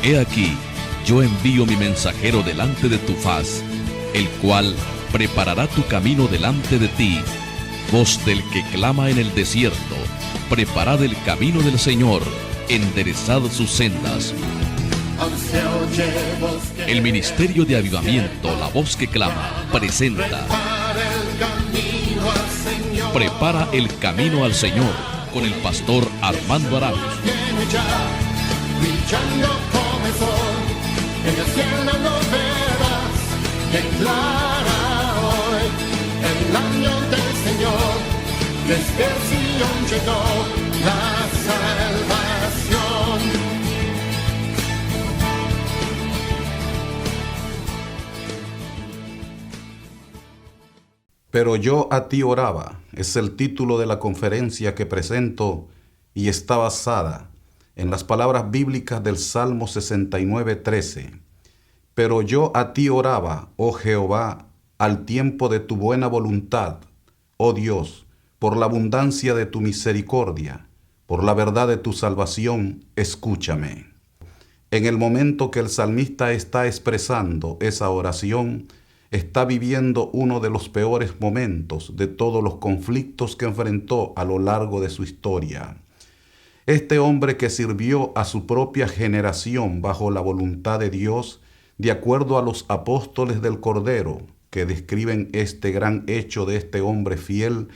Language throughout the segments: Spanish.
He aquí, yo envío mi mensajero delante de tu faz, el cual preparará tu camino delante de ti. Voz del que clama en el desierto, preparad el camino del Señor, enderezad sus sendas. El Ministerio de Avivamiento, la voz que clama, presenta Prepara el camino al Señor, con el pastor Armando Arauz. Brillando como el sol, en el cielo lo verás, declara hoy el año del Señor, desde Sion llegó la salvación. Pero yo a ti oraba, es el título de la conferencia que presento y está basada en las palabras bíblicas del Salmo 69:13. Pero yo a ti oraba, oh Jehová, al tiempo de tu buena voluntad, oh Dios, por la abundancia de tu misericordia, por la verdad de tu salvación, escúchame. En el momento que el salmista está expresando esa oración, está viviendo uno de los peores momentos de todos los conflictos que enfrentó a lo largo de su historia. Este hombre que sirvió a su propia generación bajo la voluntad de Dios, de acuerdo a los apóstoles del Cordero, que describen este gran hecho de este hombre fiel,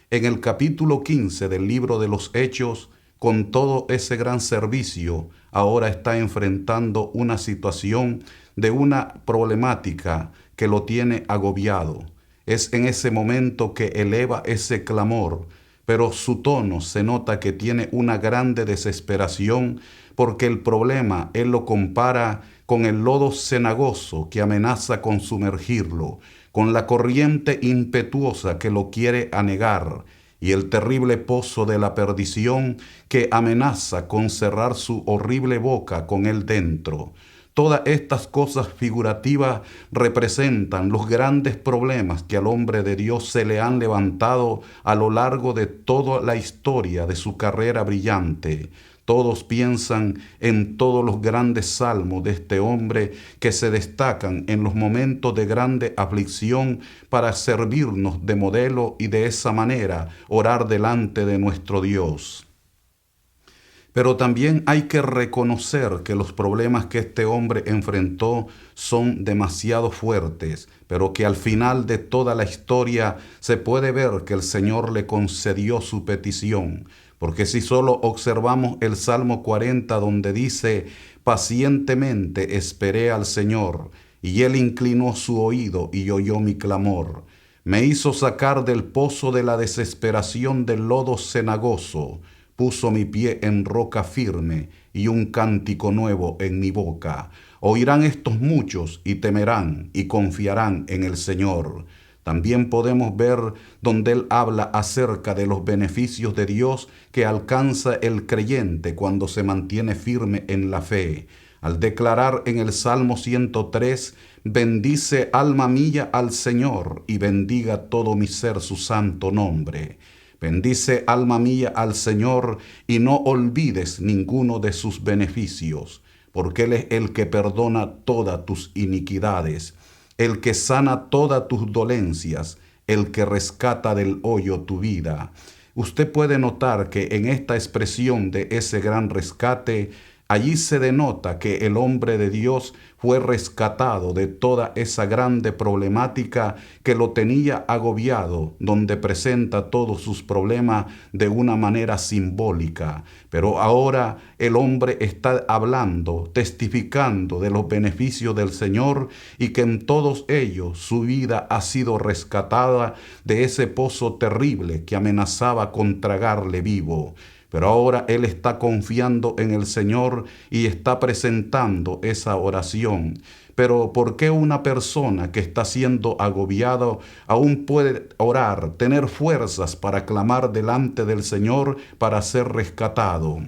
en el capítulo 15 del libro de los Hechos, con todo ese gran servicio, ahora está enfrentando una situación de una problemática que lo tiene agobiado. Es en ese momento que eleva ese clamor, pero su tono se nota que tiene una grande desesperación, porque el problema él lo compara con el lodo cenagoso que amenaza con sumergirlo, con la corriente impetuosa que lo quiere anegar, y el terrible pozo de la perdición que amenaza con cerrar su horrible boca con él dentro. Todas estas cosas figurativas representan los grandes problemas que al hombre de Dios se le han levantado a lo largo de toda la historia de su carrera brillante. Todos piensan en todos los grandes salmos de este hombre que se destacan en los momentos de grande aflicción para servirnos de modelo y de esa manera orar delante de nuestro Dios. Pero también hay que reconocer que los problemas que este hombre enfrentó son demasiado fuertes, pero que al final de toda la historia se puede ver que el Señor le concedió su petición. Porque si solo observamos el Salmo 40, donde dice: pacientemente esperé al Señor, y Él inclinó su oído y oyó mi clamor. Me hizo sacar del pozo de la desesperación del lodo cenagoso. Puso mi pie en roca firme y un cántico nuevo en mi boca. Oirán estos muchos y temerán y confiarán en el Señor. También podemos ver donde él habla acerca de los beneficios de Dios que alcanza el creyente cuando se mantiene firme en la fe. Al declarar en el Salmo 103, bendice alma mía al Señor y bendiga todo mi ser su santo nombre. Bendice alma mía al Señor y no olvides ninguno de sus beneficios, porque Él es el que perdona todas tus iniquidades, el que sana todas tus dolencias, el que rescata del hoyo tu vida. Usted puede notar que en esta expresión de ese gran rescate, allí se denota que el hombre de Dios fue rescatado de toda esa grande problemática que lo tenía agobiado, donde presenta todos sus problemas de una manera simbólica. Pero ahora el hombre está hablando, testificando de los beneficios del Señor y que en todos ellos su vida ha sido rescatada de ese pozo terrible que amenazaba con tragarle vivo. Pero ahora él está confiando en el Señor y está presentando esa oración. Pero ¿por qué una persona que está siendo agobiada aún puede orar, tener fuerzas para clamar delante del Señor para ser rescatado?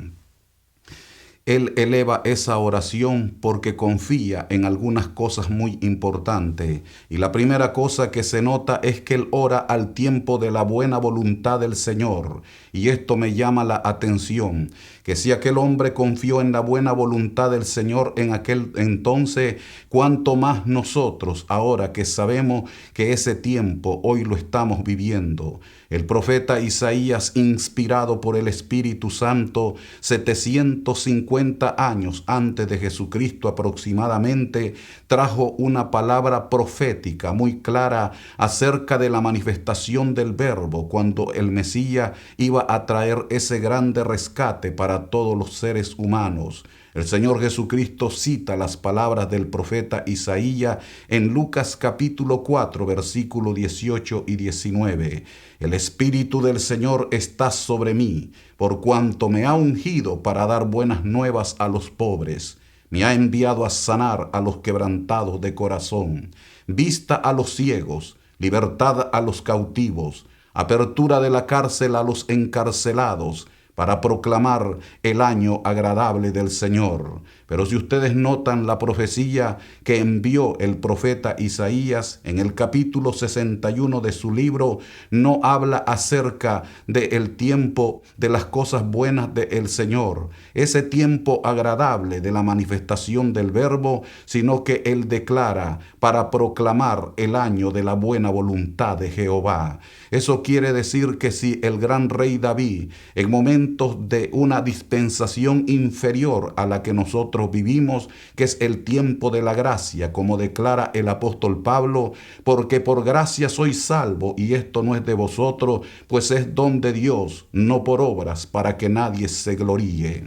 Él eleva esa oración porque confía en algunas cosas muy importantes. Y la primera cosa que se nota es que él ora al tiempo de la buena voluntad del Señor. Y esto me llama la atención, que si aquel hombre confió en la buena voluntad del Señor en aquel entonces, cuánto más nosotros ahora que sabemos que ese tiempo hoy lo estamos viviendo. El profeta Isaías, inspirado por el Espíritu Santo, 750 años antes de Jesucristo aproximadamente, trajo una palabra profética muy clara acerca de la manifestación del Verbo, cuando el Mesías iba a traer ese grande rescate para todos los seres humanos. El Señor Jesucristo cita las palabras del profeta Isaías en Lucas capítulo 4, versículo 18 y 19. El Espíritu del Señor está sobre mí, por cuanto me ha ungido para dar buenas nuevas a los pobres. Me ha enviado a sanar a los quebrantados de corazón, vista a los ciegos, libertad a los cautivos, apertura de la cárcel a los encarcelados, para proclamar el año agradable del Señor. Pero si ustedes notan la profecía que envió el profeta Isaías en el capítulo 61 de su libro, no habla acerca del tiempo de las cosas buenas del Señor, ese tiempo agradable de la manifestación del Verbo, sino que él declara para proclamar el año de la buena voluntad de Jehová. Eso quiere decir que si el gran rey David, en momentos de una dispensación inferior a la que nosotros vivimos, que es el tiempo de la gracia, como declara el apóstol Pablo, porque por gracia sois salvo, y esto no es de vosotros, pues es don de Dios, no por obras, para que nadie se gloríe.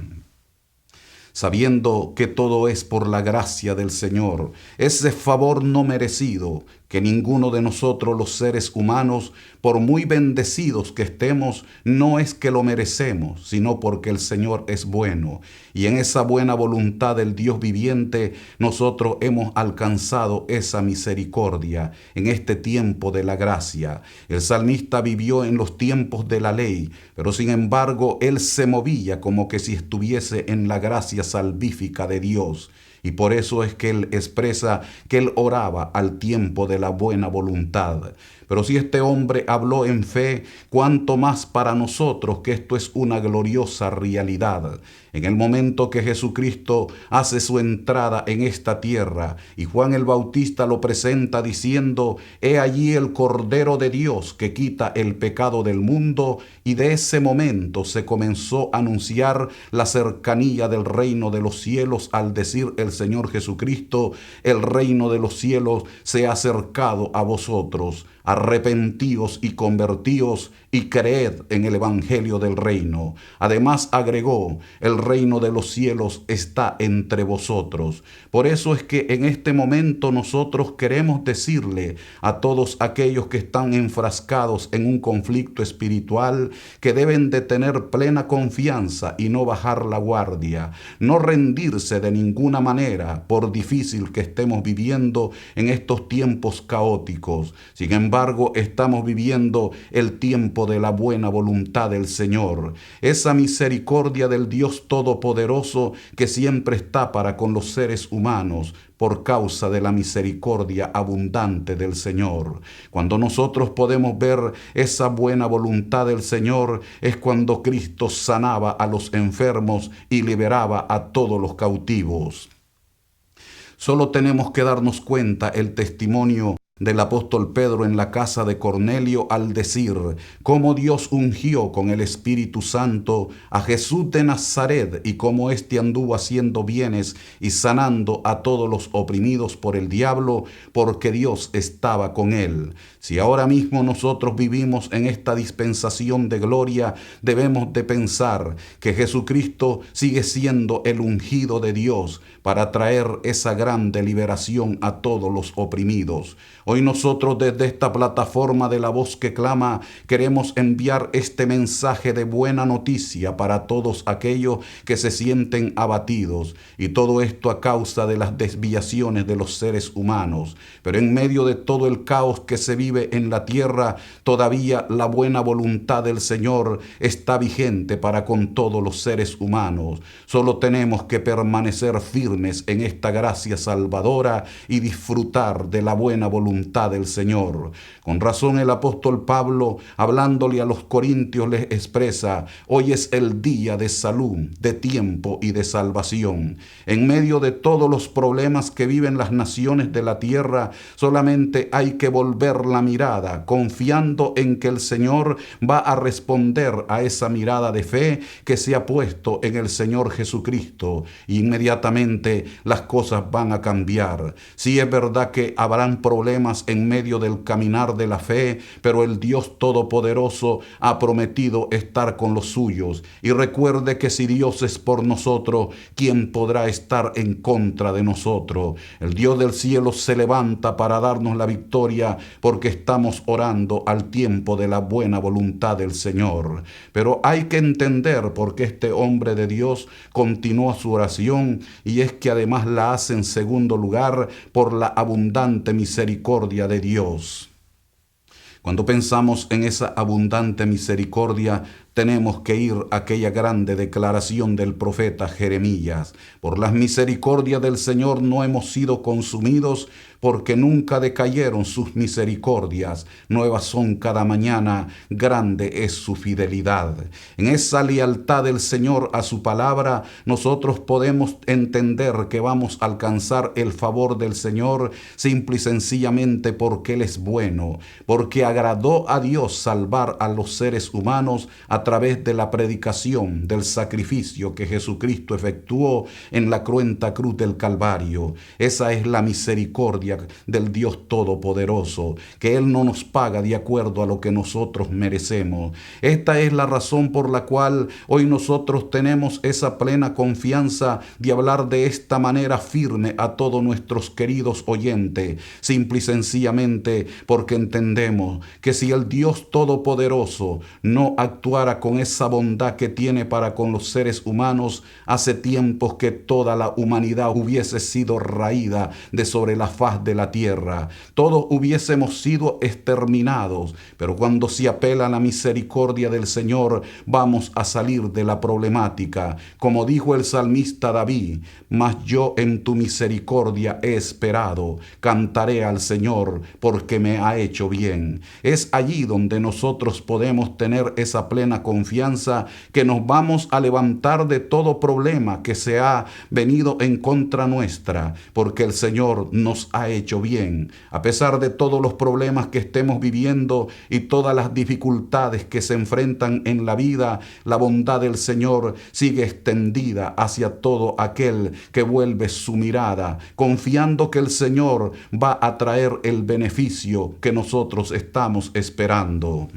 Sabiendo que todo es por la gracia del Señor, ese favor no merecido, que ninguno de nosotros los seres humanos, por muy bendecidos que estemos, no es que lo merecemos, sino porque el Señor es bueno. Y en esa buena voluntad del Dios viviente, nosotros hemos alcanzado esa misericordia en este tiempo de la gracia. El salmista vivió en los tiempos de la ley, pero sin embargo, él se movía como que si estuviese en la gracia salvífica de Dios. Y por eso es que él expresa que él oraba al tiempo de la buena voluntad. Pero si este hombre habló en fe, cuánto más para nosotros que esto es una gloriosa realidad. En el momento que Jesucristo hace su entrada en esta tierra y Juan el Bautista lo presenta diciendo: «He allí el Cordero de Dios que quita el pecado del mundo», y de ese momento se comenzó a anunciar la cercanía del reino de los cielos al decir el Señor Jesucristo: «El reino de los cielos se ha acercado a vosotros. Arrepentíos y convertíos y creed en el evangelio del reino». Además agregó: «El reino de los cielos está entre vosotros». Por eso es que en este momento nosotros queremos decirle a todos aquellos que están enfrascados en un conflicto espiritual que deben de tener plena confianza y no bajar la guardia, no rendirse de ninguna manera por difícil que estemos viviendo en estos tiempos caóticos. Sin embargo, estamos viviendo el tiempo de la buena voluntad del Señor, esa misericordia del Dios Todopoderoso que siempre está para con los seres humanos por causa de la misericordia abundante del Señor. Cuando nosotros podemos ver esa buena voluntad del Señor, es cuando Cristo sanaba a los enfermos y liberaba a todos los cautivos. Solo tenemos que darnos cuenta el testimonio del apóstol Pedro en la casa de Cornelio al decir cómo Dios ungió con el Espíritu Santo a Jesús de Nazaret y cómo éste anduvo haciendo bienes y sanando a todos los oprimidos por el diablo, porque Dios estaba con él. Si ahora mismo nosotros vivimos en esta dispensación de gloria, debemos de pensar que Jesucristo sigue siendo el ungido de Dios para traer esa grande liberación a todos los oprimidos. Hoy nosotros desde esta plataforma de La Voz que Clama queremos enviar este mensaje de buena noticia para todos aquellos que se sienten abatidos, y todo esto a causa de las desviaciones de los seres humanos. Pero en medio de todo el caos que se vive en la tierra, todavía la buena voluntad del Señor está vigente para con todos los seres humanos. Solo tenemos que permanecer firmes en esta gracia salvadora y disfrutar de la buena voluntad del Señor. Con razón el apóstol Pablo, hablándole a los corintios, les expresa: hoy es el día de salud, de tiempo y de salvación. En medio de todos los problemas que viven las naciones de la tierra, solamente hay que volver la mirada, confiando en que el Señor va a responder a esa mirada de fe que se ha puesto en el Señor Jesucristo. Inmediatamente las cosas van a cambiar. Sí, es verdad que habrán problemas en medio del caminar de la fe, pero el Dios Todopoderoso ha prometido estar con los suyos. Y recuerde que si Dios es por nosotros, ¿quién podrá estar en contra de nosotros? El Dios del cielo se levanta para darnos la victoria, porque estamos orando al tiempo de la buena voluntad del Señor. Pero hay que entender por qué este hombre de Dios continúa su oración, y es que además la hace en segundo lugar por la abundante misericordia de Dios. Cuando pensamos en esa abundante misericordia, tenemos que ir a aquella grande declaración del profeta Jeremías: por las misericordias del Señor no hemos sido consumidos, porque nunca decayeron sus misericordias, nuevas son cada mañana, grande es su fidelidad. En esa lealtad del Señor a su palabra, nosotros podemos entender que vamos a alcanzar el favor del Señor simple y sencillamente porque Él es bueno, porque agradó a Dios salvar a los seres humanos a través de la predicación del sacrificio que Jesucristo efectuó en la cruenta cruz del Calvario. Esa es la misericordia del Dios Todopoderoso, que Él no nos paga de acuerdo a lo que nosotros merecemos. Esta es la razón por la cual hoy nosotros tenemos esa plena confianza de hablar de esta manera firme a todos nuestros queridos oyentes, simple y sencillamente porque entendemos que si el Dios Todopoderoso no actuara con esa bondad que tiene para con los seres humanos, hace tiempos que toda la humanidad hubiese sido raída de sobre la faz de la tierra. Todos hubiésemos sido exterminados, pero cuando se apela a la misericordia del Señor, vamos a salir de la problemática. Como dijo el salmista David: mas yo en tu misericordia he esperado, cantaré al Señor porque me ha hecho bien. Es allí donde nosotros podemos tener esa plena confianza que nos vamos a levantar de todo problema que se ha venido en contra nuestra, porque el Señor nos ha hecho bien. A pesar de todos los problemas que estemos viviendo y todas las dificultades que se enfrentan en la vida, la bondad del Señor sigue extendida hacia todo aquel que vuelve su mirada, confiando que el Señor va a traer el beneficio que nosotros estamos esperando.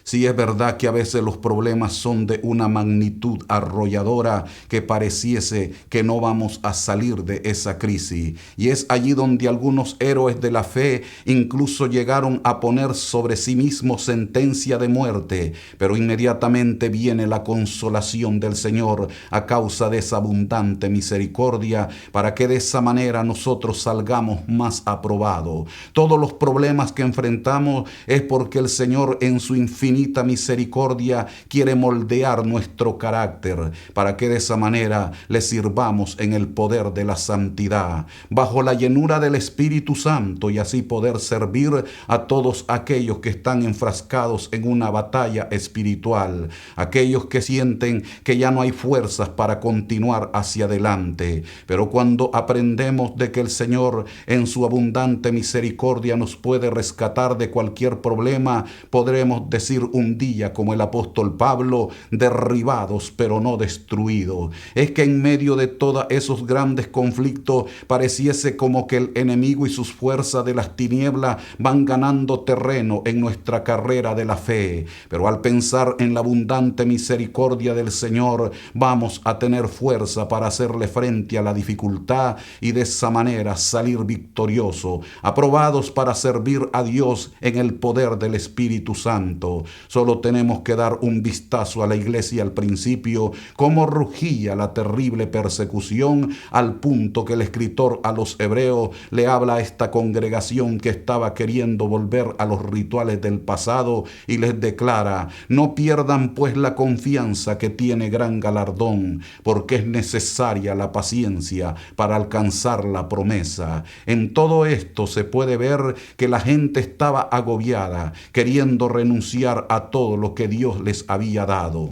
Sí, es verdad que a veces los problemas son de una magnitud arrolladora que pareciese que no vamos a salir de esa crisis. Y es allí donde algunos héroes de la fe incluso llegaron a poner sobre sí mismos sentencia de muerte. Pero inmediatamente viene la consolación del Señor a causa de esa abundante misericordia, para que de esa manera nosotros salgamos más aprobados. Todos los problemas que enfrentamos es porque el Señor en su infinita misericordia quiere moldear nuestro carácter, para que de esa manera le sirvamos en el poder de la santidad, bajo la llenura del Espíritu Santo, y así poder servir a todos aquellos que están enfrascados en una batalla espiritual, aquellos que sienten que ya no hay fuerzas para continuar hacia adelante. Pero cuando aprendemos de que el Señor en su abundante misericordia nos puede rescatar de cualquier problema, podremos decir un día como el apóstol Pablo, derribados pero no destruidos. Es que en medio de todos esos grandes conflictos pareciese como que el enemigo y sus fuerzas de las tinieblas van ganando terreno en nuestra carrera de la fe. Pero al pensar en la abundante misericordia del Señor, vamos a tener fuerza para hacerle frente a la dificultad y de esa manera salir victorioso, aprobados para servir a Dios en el poder del Espíritu Santo. Solo tenemos que dar un vistazo a la iglesia al principio, cómo rugía la terrible persecución, al punto que el escritor a los hebreos le habla a esta congregación que estaba queriendo volver a los rituales del pasado y les declara: no pierdan pues la confianza que tiene gran galardón, porque es necesaria la paciencia para alcanzar la promesa. En todo esto se puede ver que la gente estaba agobiada, queriendo renunciar a todo lo que Dios les había dado.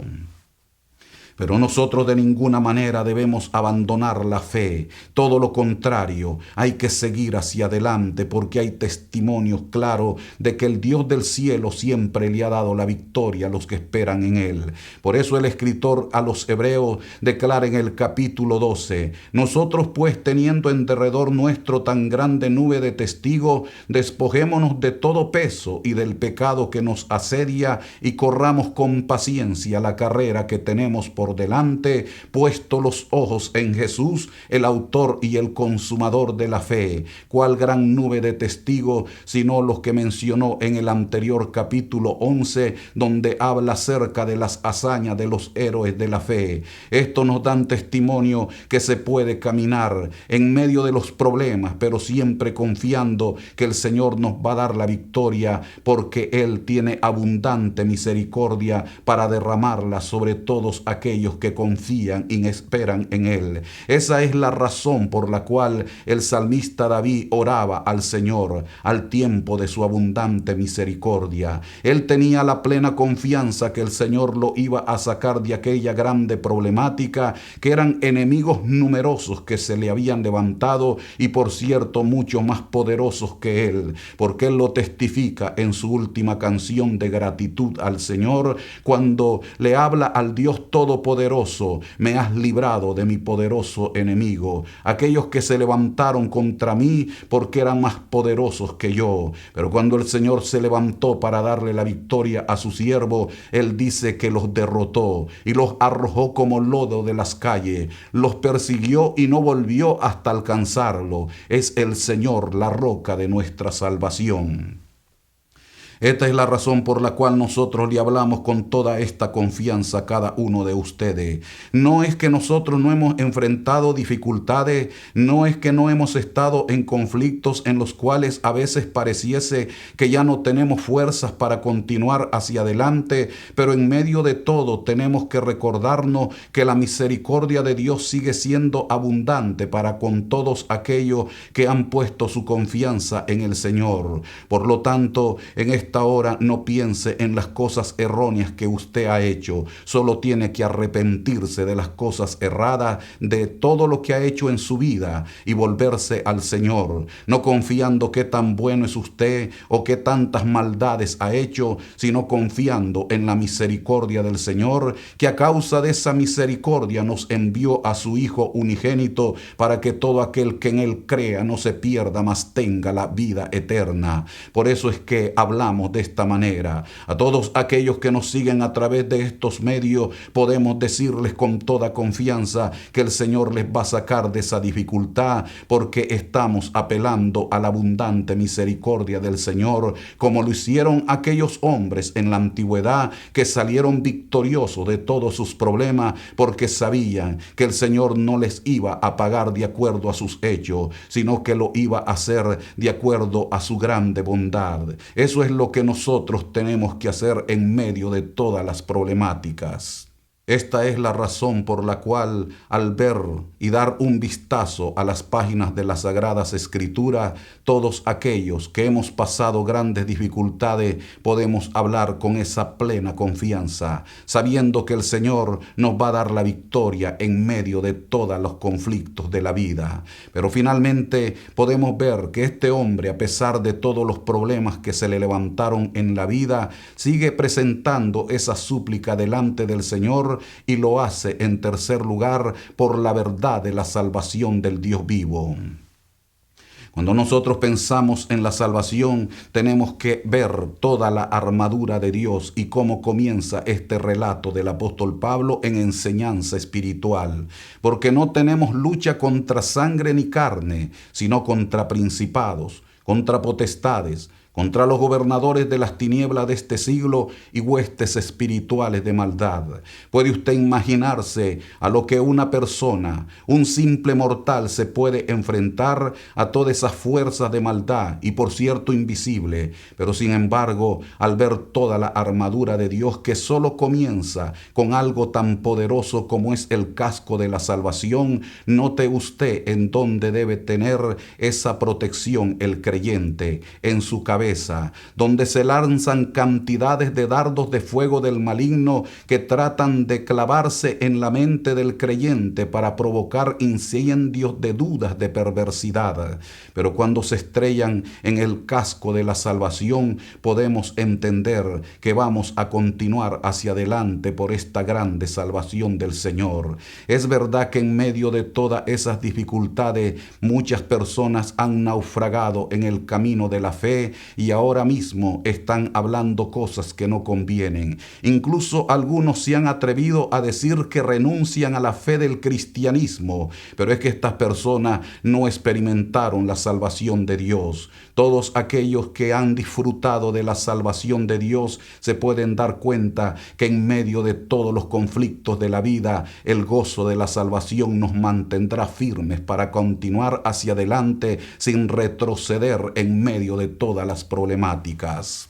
Pero nosotros de ninguna manera debemos abandonar la fe. Todo lo contrario, hay que seguir hacia adelante, porque hay testimonios claros de que el Dios del cielo siempre le ha dado la victoria a los que esperan en Él. Por eso el escritor a los hebreos declara en el capítulo 12: nosotros pues, teniendo en derredor nuestro tan grande nube de testigos, despojémonos de todo peso y del pecado que nos asedia, y corramos con paciencia la carrera que tenemos por delante, puesto los ojos en Jesús, el autor y el consumador de la fe. ¿Cuál gran nube de testigos, sino los que mencionó en el anterior capítulo 11, donde habla acerca de las hazañas de los héroes de la fe? Esto nos dan testimonio que se puede caminar en medio de los problemas, pero siempre confiando que el Señor nos va a dar la victoria, porque Él tiene abundante misericordia para derramarla sobre todos aquellos que confían y esperan en Él. Esa es la razón por la cual el salmista David oraba al Señor al tiempo de su abundante misericordia. Él tenía la plena confianza que el Señor lo iba a sacar de aquella grande problemática, que eran enemigos numerosos que se le habían levantado, y por cierto mucho más poderosos que él, porque él lo testifica en su última canción de gratitud al Señor, cuando le habla al Dios Todopoderoso: me has librado de mi poderoso enemigo, aquellos que se levantaron contra mí porque eran más poderosos que yo. Pero cuando el Señor se levantó para darle la victoria a su siervo, Él dice que los derrotó y los arrojó como lodo de las calles, los persiguió y no volvió hasta alcanzarlo. Es el Señor la roca de nuestra salvación. Esta es la razón por la cual nosotros le hablamos con toda esta confianza a cada uno de ustedes. No es que nosotros no hemos enfrentado dificultades, no es que no hemos estado en conflictos en los cuales a veces pareciese que ya no tenemos fuerzas para continuar hacia adelante, pero en medio de todo tenemos que recordarnos que la misericordia de Dios sigue siendo abundante para con todos aquellos que han puesto su confianza en el Señor. Por lo tanto, en esta hora no piense en las cosas erróneas que usted ha hecho. Solo tiene que arrepentirse de las cosas erradas, de todo lo que ha hecho en su vida, y volverse al Señor, no confiando qué tan bueno es usted o qué tantas maldades ha hecho, sino confiando en la misericordia del Señor, que a causa de esa misericordia nos envió a su Hijo unigénito, para que todo aquel que en Él crea no se pierda, mas tenga la vida eterna. Por eso es que hablamos de esta manera. A todos aquellos que nos siguen a través de estos medios, podemos decirles con toda confianza que el Señor les va a sacar de esa dificultad, porque estamos apelando a la abundante misericordia del Señor, como lo hicieron aquellos hombres en la antigüedad que salieron victoriosos de todos sus problemas, porque sabían que el Señor no les iba a pagar de acuerdo a sus hechos, sino que lo iba a hacer de acuerdo a su grande bondad. Eso es lo que nosotros tenemos que hacer en medio de todas las problemáticas. Esta es la razón por la cual, al ver y dar un vistazo a las páginas de las Sagradas Escrituras, todos aquellos que hemos pasado grandes dificultades podemos hablar con esa plena confianza, sabiendo que el Señor nos va a dar la victoria en medio de todos los conflictos de la vida. Pero finalmente podemos ver que este hombre, a pesar de todos los problemas que se le levantaron en la vida, sigue presentando esa súplica delante del Señor, y lo hace en tercer lugar por la verdad de la salvación del Dios vivo. Cuando nosotros pensamos en la salvación, tenemos que ver toda la armadura de Dios y cómo comienza este relato del apóstol Pablo en enseñanza espiritual. Porque no tenemos lucha contra sangre ni carne, sino contra principados, contra potestades, contra los gobernadores de las tinieblas de este siglo y huestes espirituales de maldad. ¿Puede usted imaginarse a lo que una persona, un simple mortal, se puede enfrentar a todas esas fuerzas de maldad y por cierto invisible? Pero sin embargo, al ver toda la armadura de Dios que solo comienza con algo tan poderoso como es el casco de la salvación, note usted en dónde debe tener esa protección el creyente, en su cabeza, donde se lanzan cantidades de dardos de fuego del maligno que tratan de clavarse en la mente del creyente para provocar incendios de dudas, de perversidad. Pero cuando se estrellan en el casco de la salvación, podemos entender que vamos a continuar hacia adelante por esta grande salvación del Señor. Es verdad que en medio de todas esas dificultades, muchas personas han naufragado en el camino de la fe y ahora mismo están hablando cosas que no convienen. Incluso algunos se han atrevido a decir que renuncian a la fe del cristianismo, pero es que estas personas no experimentaron la salvación de Dios. Todos aquellos que han disfrutado de la salvación de Dios se pueden dar cuenta que en medio de todos los conflictos de la vida, el gozo de la salvación nos mantendrá firmes para continuar hacia adelante sin retroceder en medio de todas las problemáticas.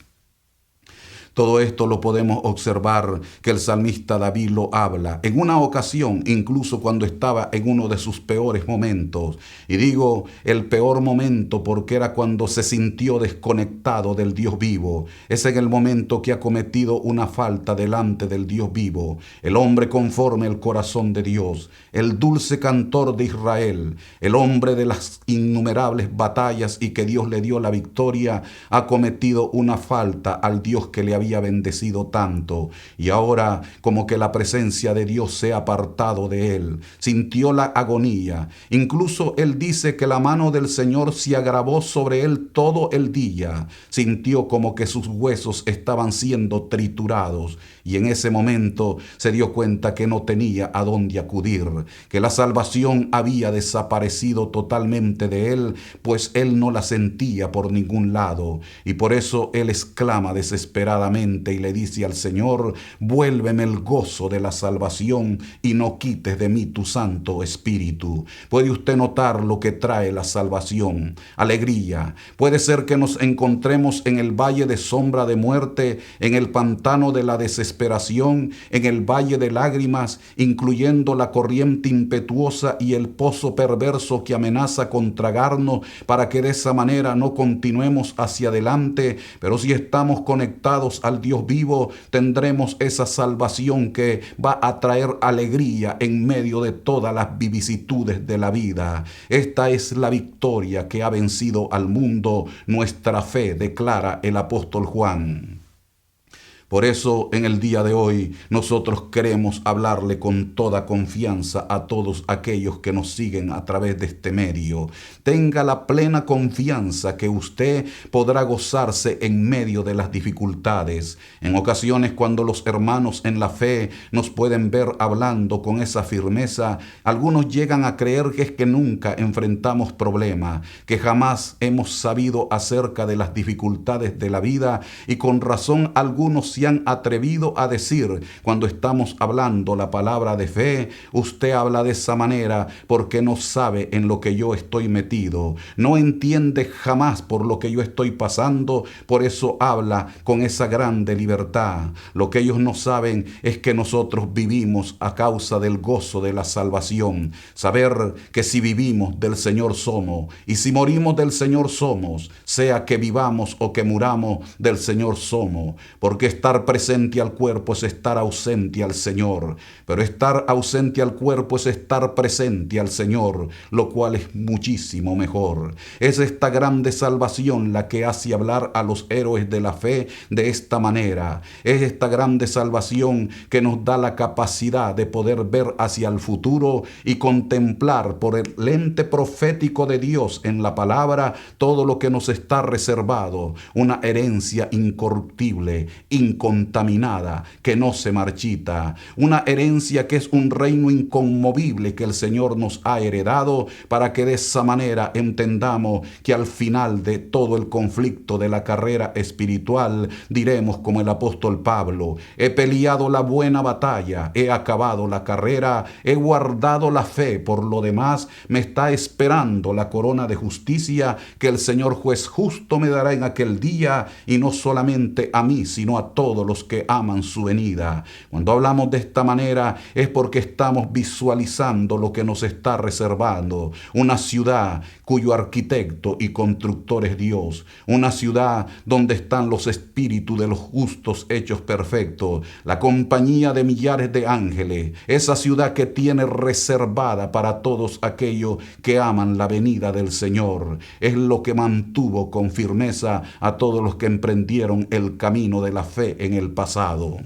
Todo esto lo podemos observar que el salmista David lo habla en una ocasión, incluso cuando estaba en uno de sus peores momentos. Y digo el peor momento porque era cuando se sintió desconectado del Dios vivo. Es en el momento que ha cometido una falta delante del Dios vivo. El hombre conforme al corazón de Dios, el dulce cantor de Israel, el hombre de las innumerables batallas y que Dios le dio la victoria, ha cometido una falta al Dios que le había bendecido tanto, y ahora como que la presencia de Dios se ha apartado de él. Sintió la agonía. Incluso él dice que la mano del Señor se agravó sobre él todo el día. Sintió como que sus huesos estaban siendo triturados, y en ese momento se dio cuenta que no tenía a dónde acudir, que la salvación había desaparecido totalmente de él, pues él no la sentía por ningún lado, y por eso él exclama desesperadamente y le dice al Señor: vuélveme el gozo de la salvación y no quites de mí tu Santo Espíritu. ¿Puede usted notar lo que trae la salvación? Alegría. Puede ser que nos encontremos en el valle de sombra de muerte, en el pantano de la desesperación, en el valle de lágrimas, incluyendo la corriente impetuosa y el pozo perverso que amenaza con tragarnos para que de esa manera no continuemos hacia adelante. Pero si estamos conectados al Dios vivo, tendremos esa salvación que va a traer alegría en medio de todas las vicisitudes de la vida. Esta es la victoria que ha vencido al mundo, nuestra fe, declara el apóstol Juan. Por eso, en el día de hoy, nosotros queremos hablarle con toda confianza a todos aquellos que nos siguen a través de este medio. Tenga la plena confianza que usted podrá gozarse en medio de las dificultades. En ocasiones, cuando los hermanos en la fe nos pueden ver hablando con esa firmeza, algunos llegan a creer que es que nunca enfrentamos problemas, que jamás hemos sabido acerca de las dificultades de la vida, y con razón algunos se han atrevido a decir cuando estamos hablando la palabra de fe: usted habla de esa manera porque no sabe en lo que yo estoy metido, no entiende jamás por lo que yo estoy pasando, por eso habla con esa grande libertad. Lo que ellos no saben es que nosotros vivimos a causa del gozo de la salvación. Saber que si vivimos del Señor somos, y si morimos del Señor somos, sea que vivamos o que muramos, del Señor somos. Porque estar presente al cuerpo es estar ausente al Señor, pero estar ausente al cuerpo es estar presente al Señor, lo cual es muchísimo mejor. Es esta grande salvación la que hace hablar a los héroes de la fe de esta manera. Es esta grande salvación que nos da la capacidad de poder ver hacia el futuro y contemplar por el lente profético de Dios en la palabra todo lo que nos está reservado, una herencia incorruptible, incontaminada, que no se marchita, una herencia que es un reino inconmovible que el Señor nos ha heredado, para que de esa manera entendamos que al final de todo el conflicto de la carrera espiritual diremos como el apóstol Pablo: he peleado la buena batalla, he acabado la carrera, he guardado la fe, por lo demás me está esperando la corona de justicia que el Señor juez justo me dará en aquel día, y no solamente a mí, sino a todos los que aman su venida. Cuando hablamos de esta manera es porque estamos visualizando lo que nos está reservando: una ciudad cuyo arquitecto y constructor es Dios, una ciudad donde están los espíritus de los justos hechos perfectos, la compañía de millares de ángeles, esa ciudad que tiene reservada para todos aquellos que aman la venida del Señor. Es lo que mantuvo con firmeza a todos los que emprendieron el camino de la fe en el pasado.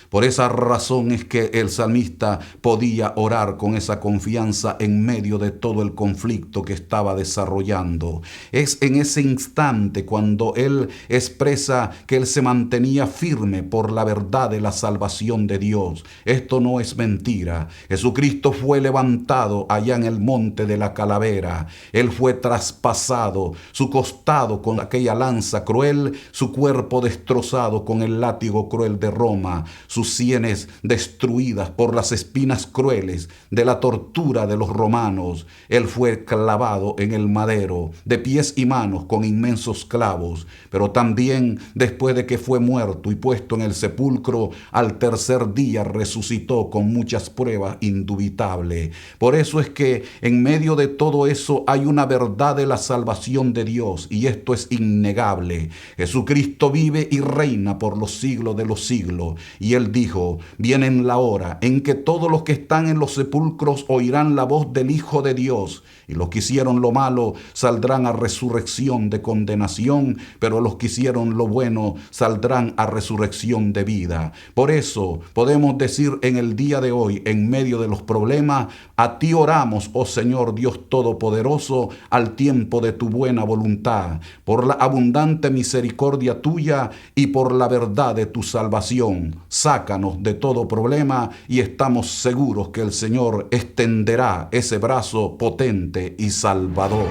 Por esa razón es que el salmista podía orar con esa confianza en medio de todo el conflicto que estaba desarrollando. Es en ese instante cuando él expresa que él se mantenía firme por la verdad de la salvación de Dios. Esto no es mentira. Jesucristo fue levantado allá en el monte de la calavera. Él fue traspasado, su costado con aquella lanza cruel, su cuerpo destrozado con el látigo cruel de Roma, sus sienes destruidas por las espinas crueles de la tortura de los romanos. Él fue clavado en el madero, de pies y manos con inmensos clavos, pero también después de que fue muerto y puesto en el sepulcro, al tercer día resucitó con muchas pruebas indubitables. Por eso es que en medio de todo eso hay una verdad de la salvación de Dios, y esto es innegable. Jesucristo vive y reina por los siglos de los siglos, y Él dijo: viene la hora en que todos los que están en los sepulcros oirán la voz del Hijo de Dios, y los que hicieron lo malo saldrán a resurrección de condenación, pero los que hicieron lo bueno saldrán a resurrección de vida. Por eso podemos decir en el día de hoy, en medio de los problemas: a ti oramos, oh Señor Dios Todopoderoso, al tiempo de tu buena voluntad, por la abundante misericordia tuya y por la verdad de tu salvación. Sácanos de todo problema, y estamos seguros que el Señor extenderá ese brazo potente y salvador.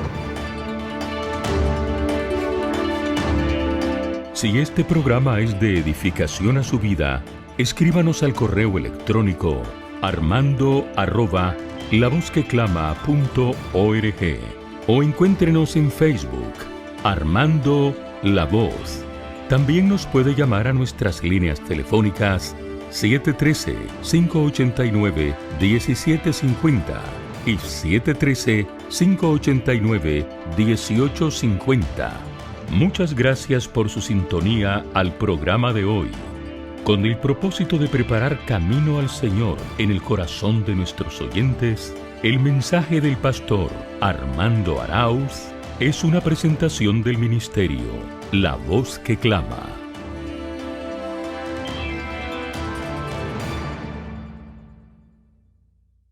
Si este programa es de edificación a su vida, escríbanos al correo electrónico armando@lavozqueclama.org o encuéntrenos en Facebook, Armando La Voz. También nos puede llamar a nuestras líneas telefónicas 713-589-1750 y 713-589-1850. Muchas gracias por su sintonía al programa de hoy. Con el propósito de preparar camino al Señor en el corazón de nuestros oyentes, el mensaje del pastor Armando Arauz es una presentación del ministerio La Voz que Clama.